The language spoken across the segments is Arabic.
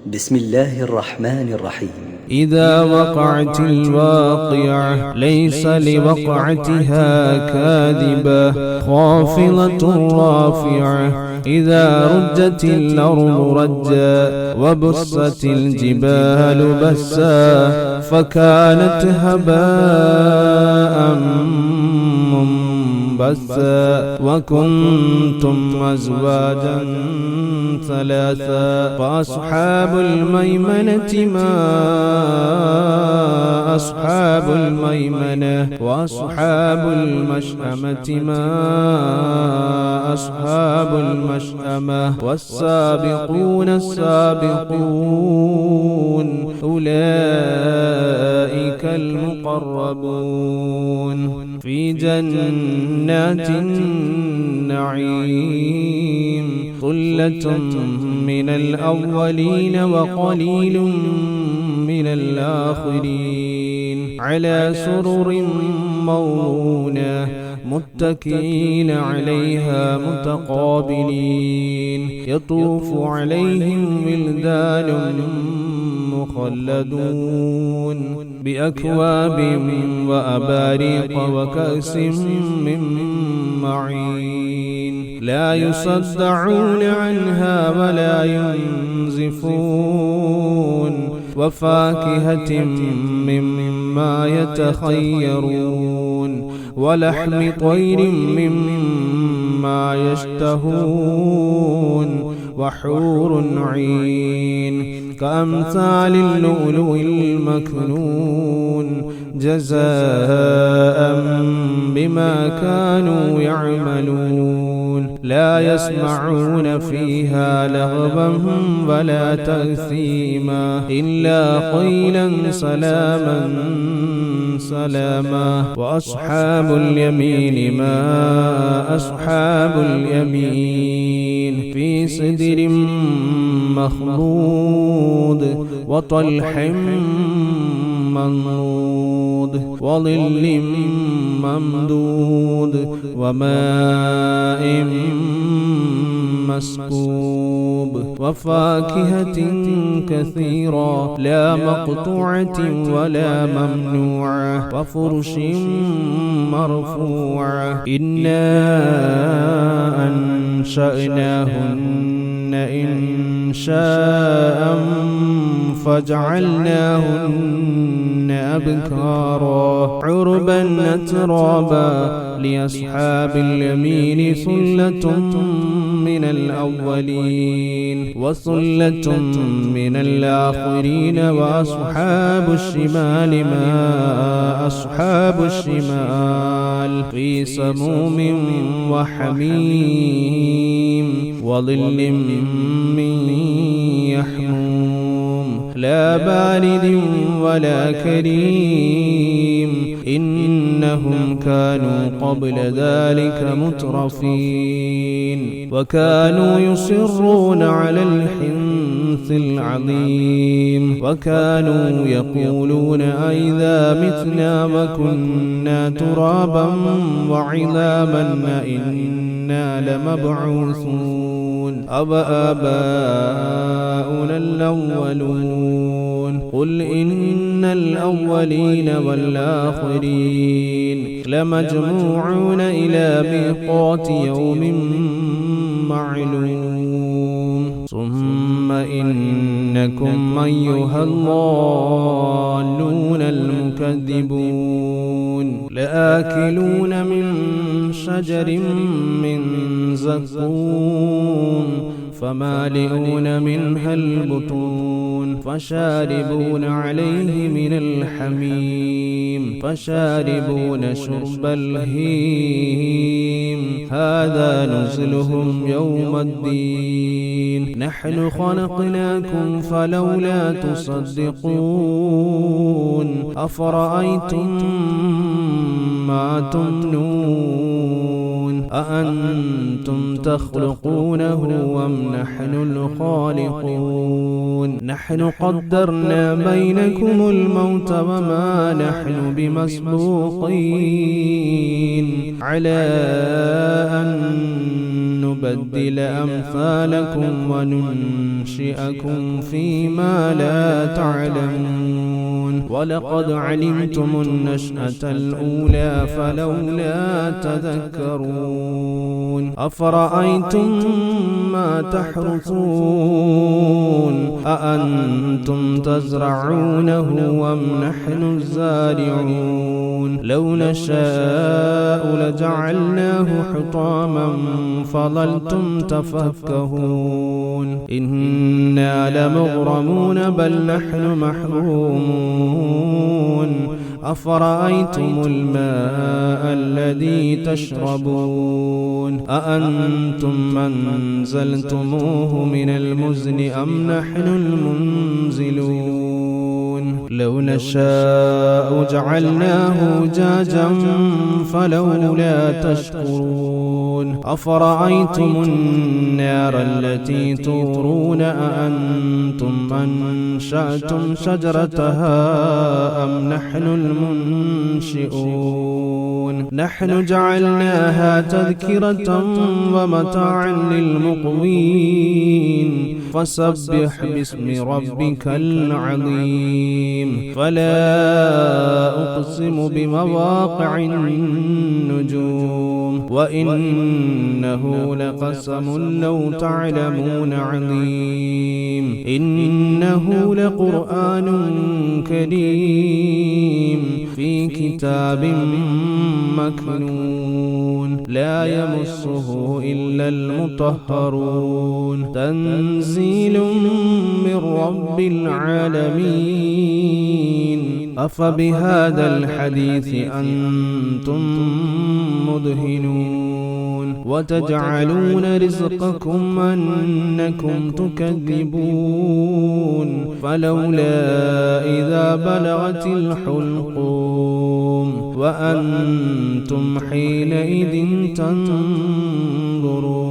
بسم الله الرحمن الرحيم. إذا وقعت الواقعة ليس لوقعتها كاذبة خافضة رافعة إذا رجت الأرض رجا وبست الجبال بسا فكانت هباء منبثا وكنتم أزواجا ثلاثا فأصحاب الميمنة ما أصحاب الميمنة وأصحاب المشأمة ما أصحاب المشأمة والسابقون السابقون أولئك المقربون في جنات النعيم ثلة من الأولين وقليل من الآخرين على سرر موضونة متكئين عليها متقابلين يطوف عليهم ولدان مخلدون بأكواب وأباريق وكأس من معين لا يصدعون عنها ولا ينزفون وفاكهة مما يتخيرون ولحم طير مما يشتهون وحور عين كأمثال اللؤلؤ المكنون جزاء بما كانوا يعملون لا يسمعون فيها لغوا ولا تأثيما إلا قيلا سلاما سلاما وأصحاب اليمين ما أصحاب اليمين في سدر مخضود وطلح منضود وظل ممدود وماء مسكوب وفاكهة كثيرة لا مقطوعة ولا ممنوعة وفرش مرفوعة إنا أنشأناهن إنشاء فجعلناهن أبكارا عربا أترابا لأصحاب اليمين ثلة من الأولين وثلة من الآخرين وأصحاب الشمال ما أصحاب الشمال في سموم وحميم وظل من يحموم لا بارد ولا كريم إنهم كانوا قبل ذلك مترفين وكانوا يصرون على الحنث العظيم وكانوا يقولون أئذا متنا وكنا ترابا وعظاما إنا لمبعوثون أبآباؤنا الأولون قل إن الأولين والآخرين لمجموعون إلى ميقات يوم معلوم ثم إنكم أيها الضالون المكذبون لآكلون من شجر من زقوم فمالئون منها البطون فشاربون عليه من الحميم فشاربون شرب الهيم هذا نزلهم يوم الدين نحن خلقناكم فلولا تصدقون أفرأيتم ما تمنون أأنتم تخلقونه أم نحن الخالقون نحن قدرنا بينكم الموت وما نحن بمسبوقين على أن نبدل أمثالكم وننشئكم فيما لا تعلمون ولقد علمتم النشأة الأولى فلولا تذكرون أفرأيتم ما تحرثون أأنتم تزرعونه أم نحن الزارعون لو نشاء لجعلناه حطاما فظلتم تفكهون إنا لمغرمون بل نحن محرومون أفرأيتم الماء الذي تشربون أأنتم أنزلتموه من المزن أم نحن المنزلون لو نشاء جعلناه أجاجا فلولا تشكرون أفرأيتم النار التي تورون أأنتم أنشأتم شجرتها أم نحن المنشئون نحن جعلناها تذكرة ومتاعا للمقوين فسبح باسم ربك العظيم فلا أقسم بمواقع النجوم وإنه لقسم لو تعلمون عظيم إنه لقرآن كريم في كتاب مكنون لا يمسه إلا المطهرون تنزيل من رب العالمين أفبهذا الحديث أنتم مدهنون وتجعلون رزقكم أنكم تكذبون فلولا إذا بلغت الحلقوم وأنتم حينئذ تنظرون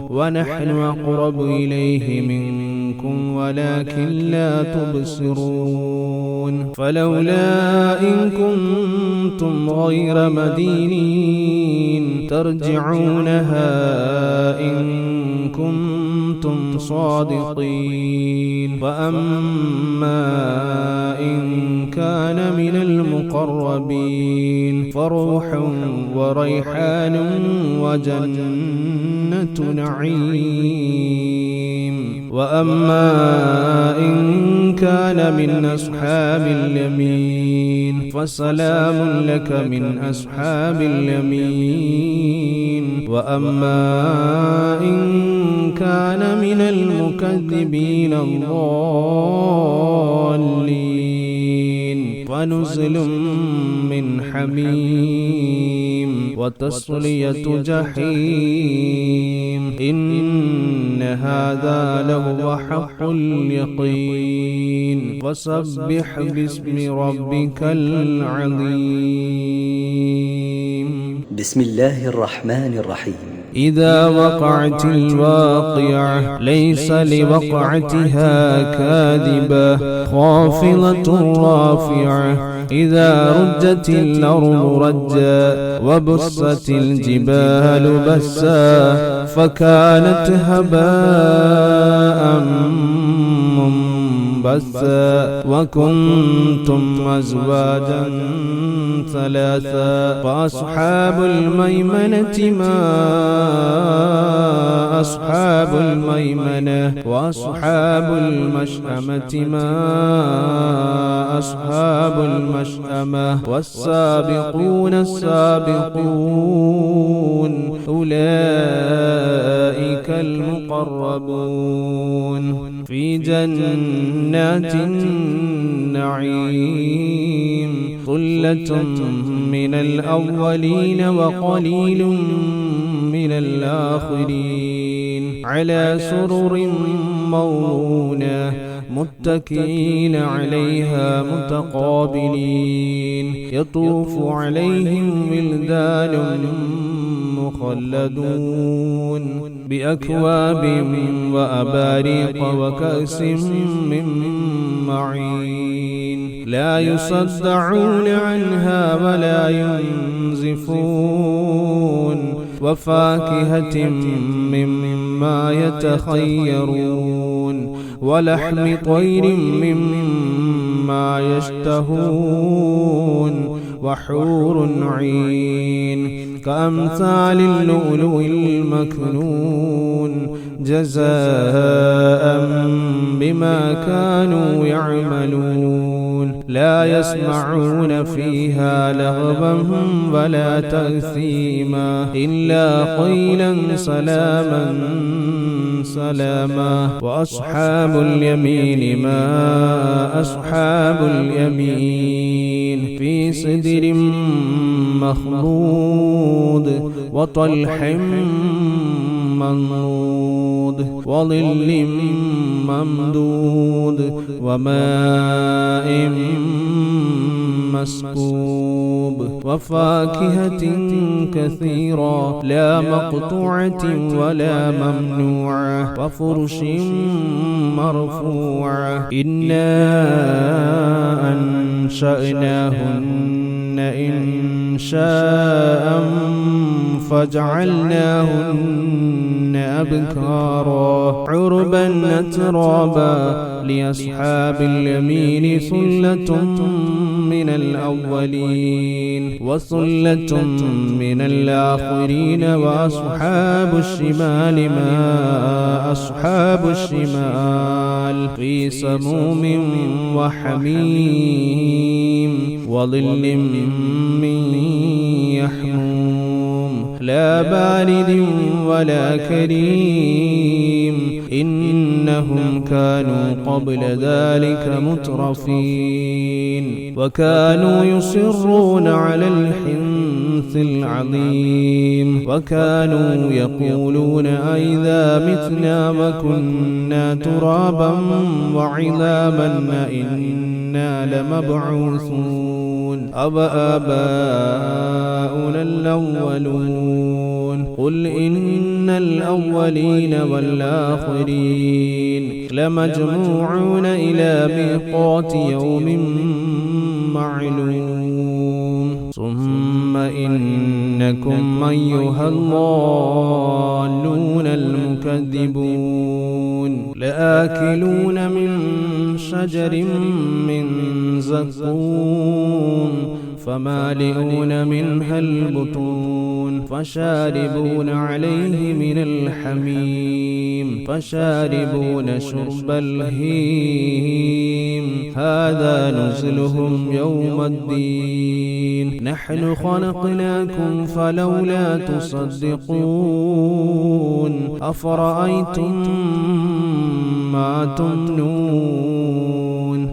ونحن أقرب إليه منكم ولكن لا تبصرون فلولا إن كنتم غير مدينين ترجعونها إن كنتم صادقين وأما إن كان من المقربين فروح وريحان وجنة نعيم وأما إن كان من أصحاب اليمين فسلام لك من أصحاب اليمين وأما إن كان من المكذبين الضالين فنزل من حميم وتصلية جحيم إن هذا لهو حق اليقين فسبح باسم ربك العظيم بسم الله الرحمن الرحيم إذا وقعت الواقعة ليس لوقعتها كاذبة خافضة رافعة إذا رجت الأرض رجا وبست الجبال بسا فكانت هباء منبثا وكنتم أزواجا ثلاثا فأصحاب الميمنة ما أصحاب الميمنة وأصحاب المشأمة ما أصحاب المشأمة والسابقون السابقون أولئك المقربون في جنات النعيم ثلة من الأولين وقليل من الآخرين على سرر موضونة متكئين عليها متقابلين يطوف عليهم ولدان مخلدون بأكواب وأباريق وكأس من معين لا يصدعون عنها ولا ينزفون وفاكهة مما يتخيرون ولحم طير مما يشتهون وحور عين كأمثال اللؤلؤ المكنون جزاء بما كانوا يعملون لا يسمعون فيها لغوا ولا تأثيما إلا قيلا سلاما سلاما وأصحاب اليمين ما أصحاب اليمين في سدر مخضود وطلح منضود وظل ممدود وماء مسكوب وفاكهة كثيرة لا مقطوعة ولا ممنوعة وفرش مرفوعة إنا أنشأناهن إنشاء فجعلناهن أبكارا عربا أترابا لأصحاب اليمين ثلة من الأولين وثلة من الآخرين وأصحاب الشمال ما أصحاب الشمال في سموم وحميم وظل من يحموم لا بارد ولا كريم إنهم كانوا قبل ذلك مترفين وكانوا يصرون على الحنث العظيم وكانوا يقولون أئذا متنا وكنا ترابا وعظاما إنا لمبعوثون أوآباؤنا الأولون قل إن الأولين والآخرين لمجموعون إلى ميقات يوم معلوم ثم إنكم أيها الضالون المكذبون لآكلون من شجر من زقوم فمالئون منها البطون فشاربون عليه من الحميم فشاربون شرب الهيم هذا نزلهم يوم الدين نحن خلقناكم فلولا تصدقون أفرأيتم ما تمنون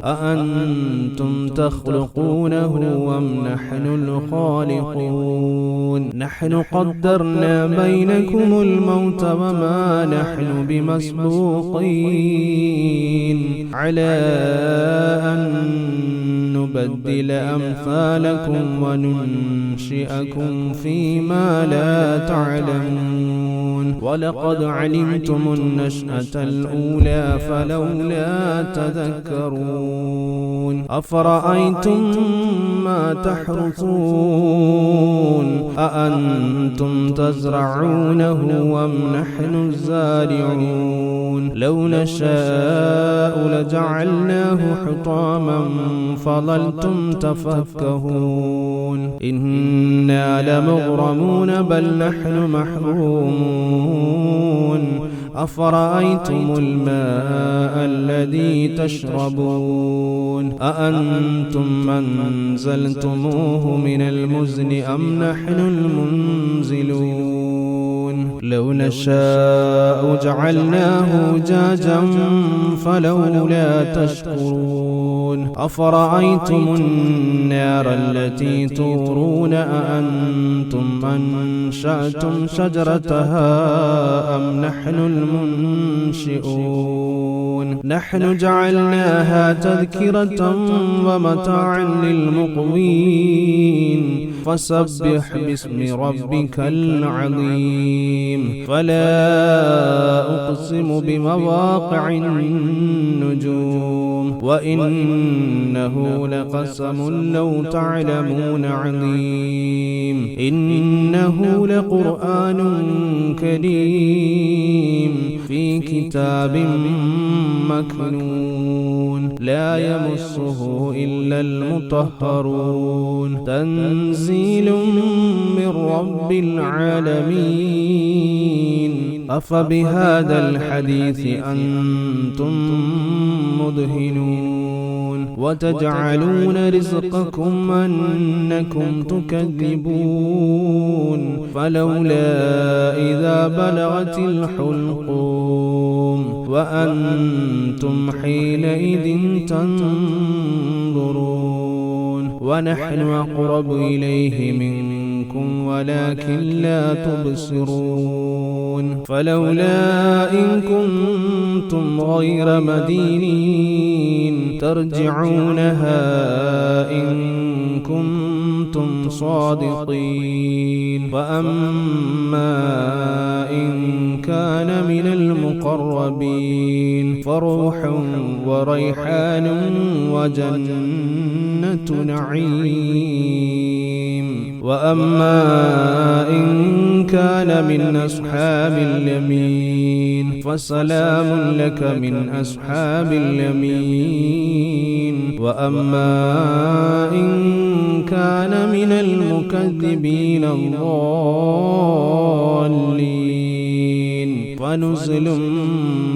أأنتم تخلقونه أم نحن الخالقون نحن قدرنا بينكم الموت وما نحن بمسبوقين على أن نبدل أمثالكم وننشئكم فيما لا تعلمون ولقد علمتم النشأة الأولى فلولا تذكرون أفرأيتم ما تحرثون أأنتم تزرعونه أم نحن الزارعون لو نشاء لجعلناه حطاما فظلتم تفكهون إنا لمغرمون بل نحن محرومون أفرأيتم الماء الذي تشربون أأنتم أنزلتموه من المزن أم نحن المنزلون لو نشاء جعلناه أجاجا فلولا تشكرون أفرأيتم النار التي تورون أأنتم أنشأتم شجرتها أم نحن المنشئون نحن جعلناها تذكرة ومتاعا للمقوين فسبح باسم ربك العظيم فلا أقسم بمواقع النجوم وإنه لقسم لو تعلمون عظيم إنه لقرآن كريم في كتاب مكنون لا يمسه إلا المطهرون تنزيل من رب العالمين أفبهذا الحديث أنتم مدهنون وتجعلون رزقكم أنكم تكذبون فلولا إذا بلغت الحلقوم وأنتم حينئذ تنظرون ونحن أقرب إليه منكم ولكن لا تبصرون فلولا إن كنتم غير مدينين ترجعونها إن كنتم صادقين فأما إن كان من المقربين فروح وريحان وجنة نعيم وأما إن كان من أصحاب اليمين فسلام لك من أصحاب اليمين وأما إن كان من المكذبين الضالين فنزل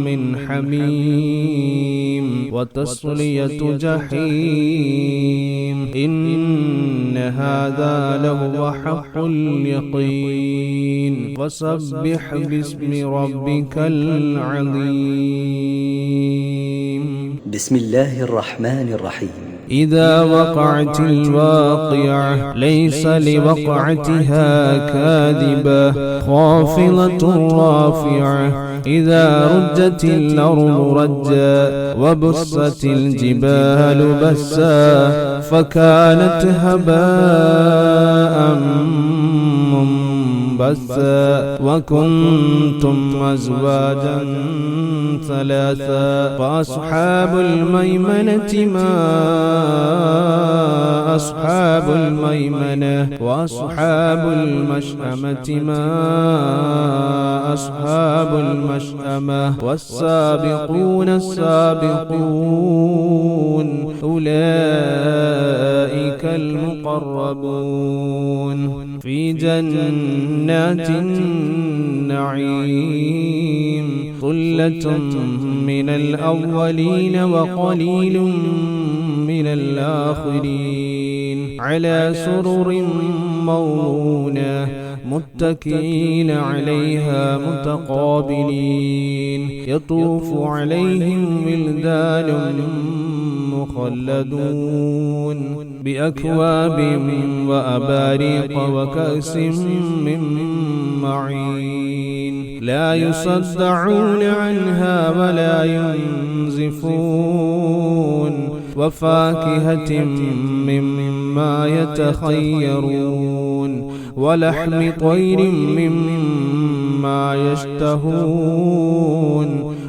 من حميم وتصلية جحيم إن هذا لهو حق اليقين فسبح باسم ربك العظيم بسم الله الرحمن الرحيم إذا وقعت الواقعة ليس لوقعتها كاذبة خافضة رافعة إذا رجت الأرض رجا وبست الجبال بسا فكانت هباء منبثا وكنتم أزواجا ثلاثا فأصحاب الميمنة ما أصحاب الميمنة وأصحاب المشأمة ما أصحاب المشأمة والسابقون السابقون أولئك المقربون في جنات النعيم ثلة من الأولين وقليل من الآخرين على سرر موضونة متكئين عليها متقابلين يطوف عليهم ولدان مخلدون بأكواب وأباريق وكأس من معين لا يصدعون عنها ولا ينزفون وفاكهة مما يتخيرون ولحم طير مما يشتهون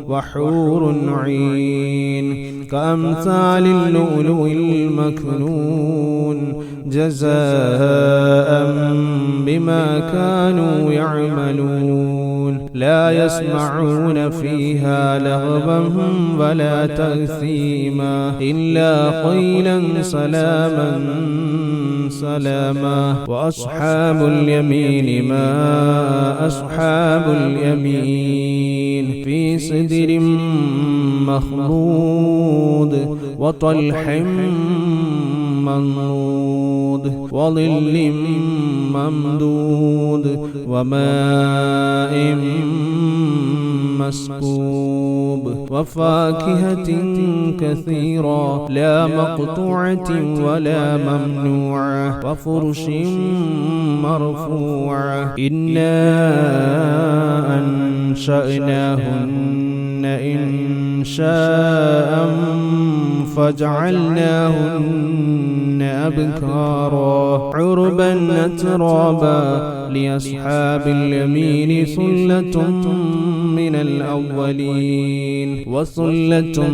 وحور عين كأمثال اللؤلؤ المكنون جزاء بما كانوا يعملون لا يسمعون فيها لغوا ولا تأثيما إلا قيلا سلاما سلاما وأصحاب اليمين ما أصحاب اليمين في سدر مخضود وطلح منضود وظل ممدود وماء مسكوب وفاكهة كثيرة لا مقطوعة ولا ممنوعة وفرش مرفوعة إنا أنشأناهن إنشاء فجعلناهن أبكارا عربا أترابا لأصحاب اليمين ثلة من الأولين وثلة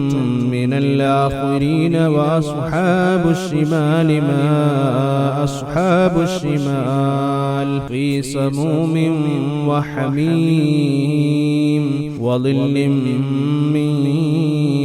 من الآخرين وأصحاب الشمال ما أصحاب الشمال في سموم وحميم وظل من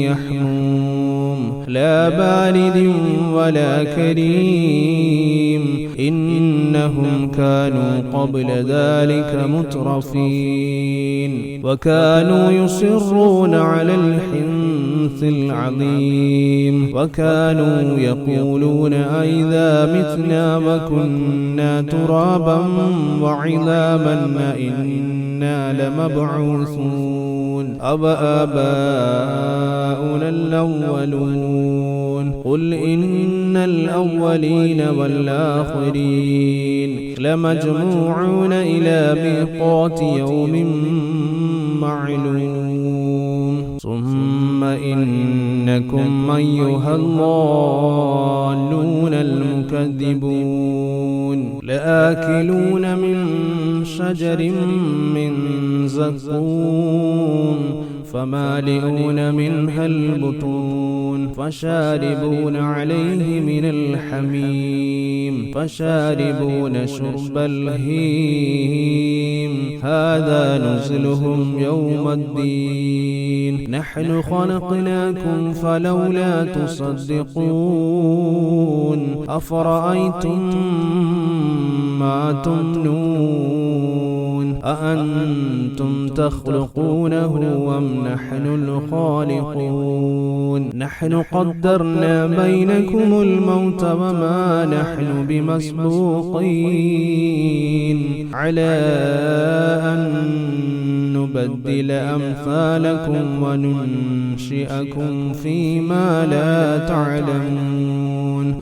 يحموم لا بارد ولا كريم إنهم كانوا قبل ذلك مترفين وكانوا يصرون على الحنث العظيم وكانوا يقولون أئذا متنا وكنا ترابا وعظاما أئنا لمبعوثون أبآباؤنا الأولون قل إن الأولين والآخرين لمجموعون إلى ميقات يوم معلوم ثم إنكم أيها الضالون المكذبون لآكلون من شجر من زقوم فمالئون منها البطون فشاربون عليه من الحميم فشاربون شرب الهيم هذا نزلهم يوم الدين نحن خلقناكم فلولا تصدقون أفرأيتم ما تمنون أأنتم تخلقونه أم نحن الخالقون نحن قدرنا بينكم الموت وما نحن بمسبوقين على أن نبدل أمثالكم وننشئكم فيما لا تعلمون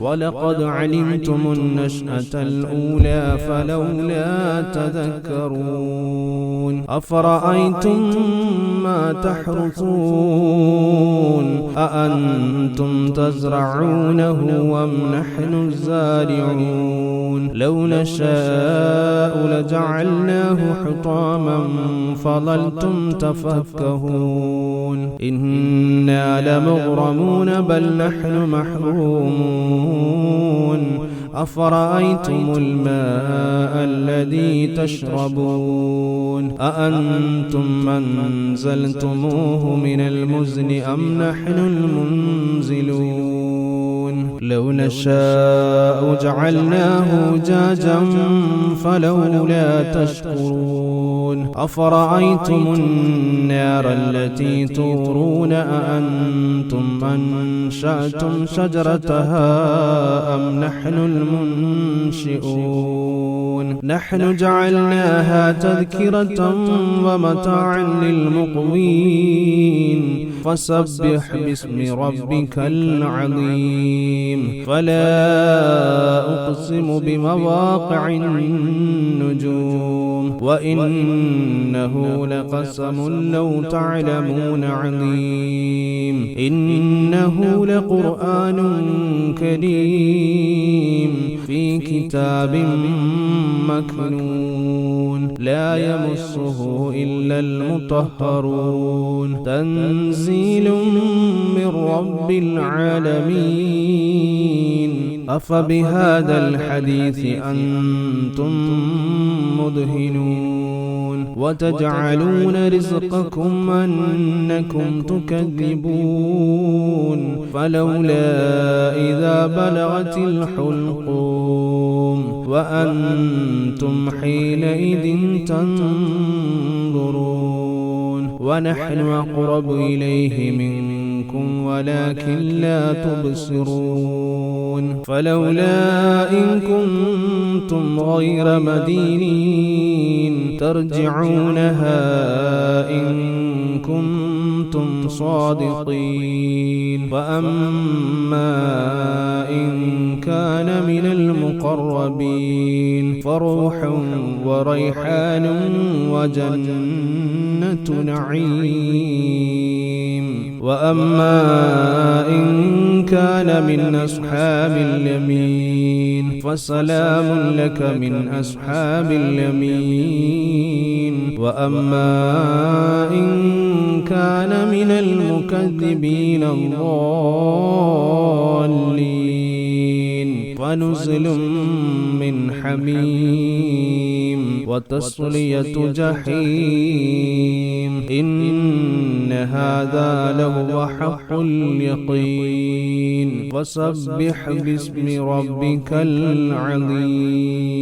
ولقد علمتم النشأة الأولى فلولا تذكرون أفرأيتم ما تحرثون أأنتم تزرعونه أم نحن الزارعون لو نشاء لجعلناه حطاما فظلتم تفكهون إنا لمغرمون بل نحن محرومون أفرأيتم الماء الذي تشربون أأنتم أنزلتموه من المزن أم نحن المنزلون لو نشاء جعلناه أجاجا فلولا تشكرون أفرأيتم النار التي تورون أأنتم أنشأتم شجرتها أم نحن المنشئون نحن جعلناها تذكرة ومتاعا للمقوين فسبح باسم ربك العظيم فلا أقسم بمواقع النجوم وإنه لقسم لو تعلمون عظيم إنه لقرآن كريم في كتاب مكنون لا يمسه إلا المطهرون تنزيل من رب العالمين أفبهذا الحديث أنتم مدهنون وتجعلون رزقكم أنكم تكذبون فلولا إذا بلغت الحلقوم وأنتم حينئذ تنظرون ونحن أقرب إليه منكم ولكن لا تبصرون فلولا إن كنتم غير مدينين ترجعونها إن كنتم صادقين فأما إن كان من المقربين فروح وريحان وجنة نعيم وأما إن كان من أصحاب اليمين فسلام لك من أصحاب اليمين. وأما إن كان من المكذبين الضالين فنزل من حميم وتصلية جحيم. إن هذا لهو حق اليقين. فسبح باسم ربك العظيم.